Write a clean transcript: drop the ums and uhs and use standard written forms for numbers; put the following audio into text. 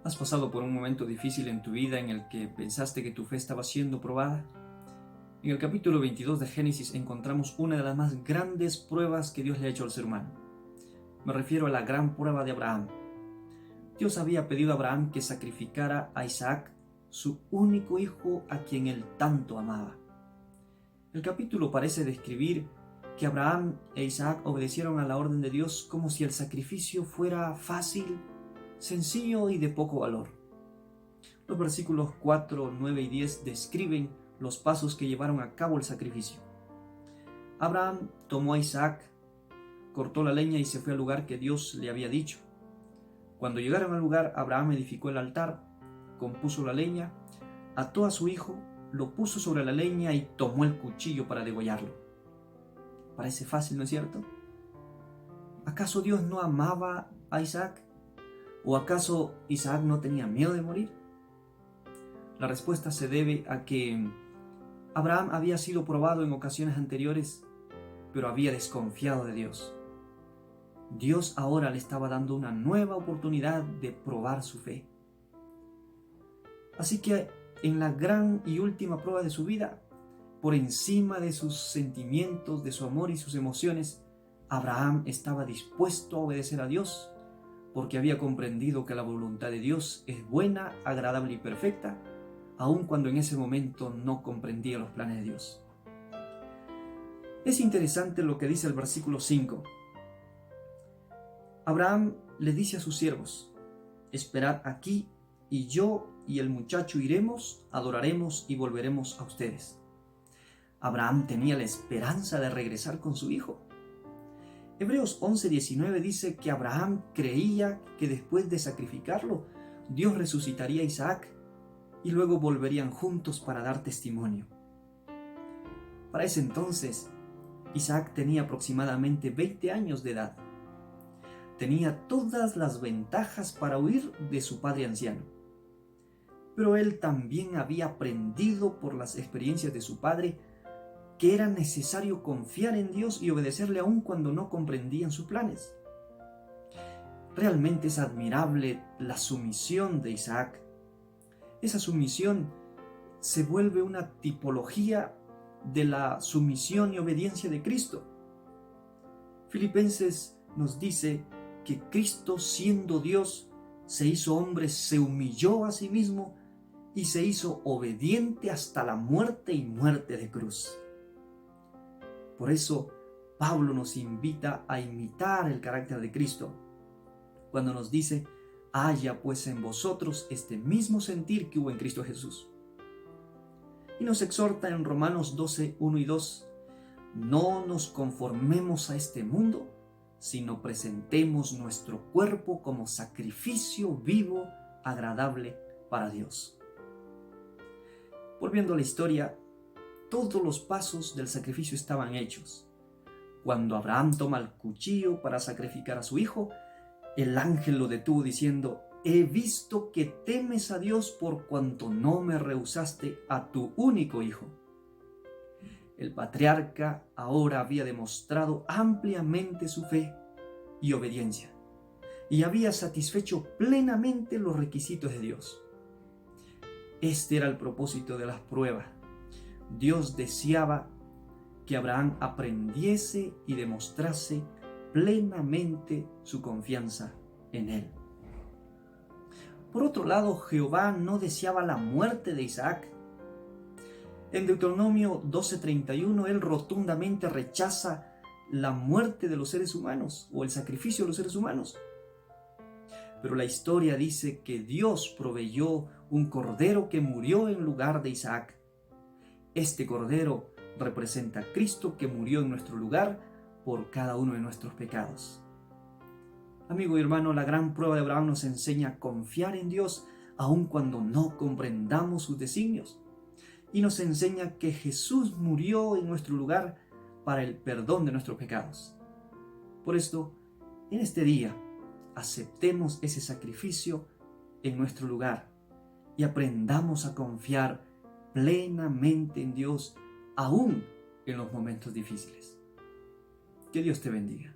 ¿Has pasado por un momento difícil en tu vida en el que pensaste que tu fe estaba siendo probada? En el capítulo 22 de Génesis encontramos una de las más grandes pruebas que Dios le ha hecho al ser humano. Me refiero a la gran prueba de Abraham. Dios había pedido a Abraham que sacrificara a Isaac, su único hijo a quien él tanto amaba. El capítulo parece describir que Abraham e Isaac obedecieron a la orden de Dios como si el sacrificio fuera fácil, sencillo y de poco valor. Los versículos 4, 9 y 10 describen los pasos que llevaron a cabo el sacrificio. Abraham tomó a Isaac, cortó la leña y se fue al lugar que Dios le había dicho. Cuando llegaron al lugar, Abraham edificó el altar, compuso la leña, ató a su hijo, lo puso sobre la leña y tomó el cuchillo para degollarlo. Parece fácil, ¿no es cierto? ¿Acaso Dios no amaba a Isaac? ¿O acaso Isaac no tenía miedo de morir? La respuesta se debe a que Abraham había sido probado en ocasiones anteriores, pero había desconfiado de Dios. Dios ahora le estaba dando una nueva oportunidad de probar su fe. Así que en la gran y última prueba de su vida, por encima de sus sentimientos, de su amor y sus emociones, Abraham estaba dispuesto a obedecer a Dios, porque había comprendido que la voluntad de Dios es buena, agradable y perfecta, aun cuando en ese momento no comprendía los planes de Dios. Es interesante lo que dice el versículo 5. Abraham le dice a sus siervos: esperad aquí, y yo y el muchacho iremos, adoraremos y volveremos a ustedes. Abraham tenía la esperanza de regresar con su hijo. Hebreos 11:19 dice que Abraham creía que después de sacrificarlo, Dios resucitaría a Isaac y luego volverían juntos para dar testimonio. Para ese entonces, Isaac tenía aproximadamente 20 años de edad. Tenía todas las ventajas para huir de su padre anciano. Pero él también había aprendido por las experiencias de su padre que era necesario confiar en Dios y obedecerle aun cuando no comprendían sus planes. Realmente es admirable la sumisión de Isaac. Esa sumisión se vuelve una tipología de la sumisión y obediencia de Cristo. Filipenses nos dice que Cristo, siendo Dios, se hizo hombre, se humilló a sí mismo y se hizo obediente hasta la muerte y muerte de cruz. Por eso, Pablo nos invita a imitar el carácter de Cristo, cuando nos dice: haya pues en vosotros este mismo sentir que hubo en Cristo Jesús. Y nos exhorta en Romanos 12, 1 y 2: no nos conformemos a este mundo, sino presentemos nuestro cuerpo como sacrificio vivo, agradable para Dios. Volviendo a la historia, todos los pasos del sacrificio estaban hechos. Cuando Abraham toma el cuchillo para sacrificar a su hijo, el ángel lo detuvo diciendo: he visto que temes a Dios por cuanto no me rehusaste a tu único hijo. El patriarca ahora había demostrado ampliamente su fe y obediencia, y había satisfecho plenamente los requisitos de Dios. Este era el propósito de las pruebas. Dios deseaba que Abraham aprendiese y demostrase plenamente su confianza en él. Por otro lado, Jehová no deseaba la muerte de Isaac. En Deuteronomio 12:31, él rotundamente rechaza la muerte de los seres humanos o el sacrificio de los seres humanos. Pero la historia dice que Dios proveyó un cordero que murió en lugar de Isaac. Este cordero representa a Cristo, que murió en nuestro lugar por cada uno de nuestros pecados. Amigo y hermano, la gran prueba de Abraham nos enseña a confiar en Dios aun cuando no comprendamos sus designios. Y nos enseña que Jesús murió en nuestro lugar para el perdón de nuestros pecados. Por esto, en este día, aceptemos ese sacrificio en nuestro lugar y aprendamos a confiar plenamente en Dios, aún en los momentos difíciles. Que Dios te bendiga.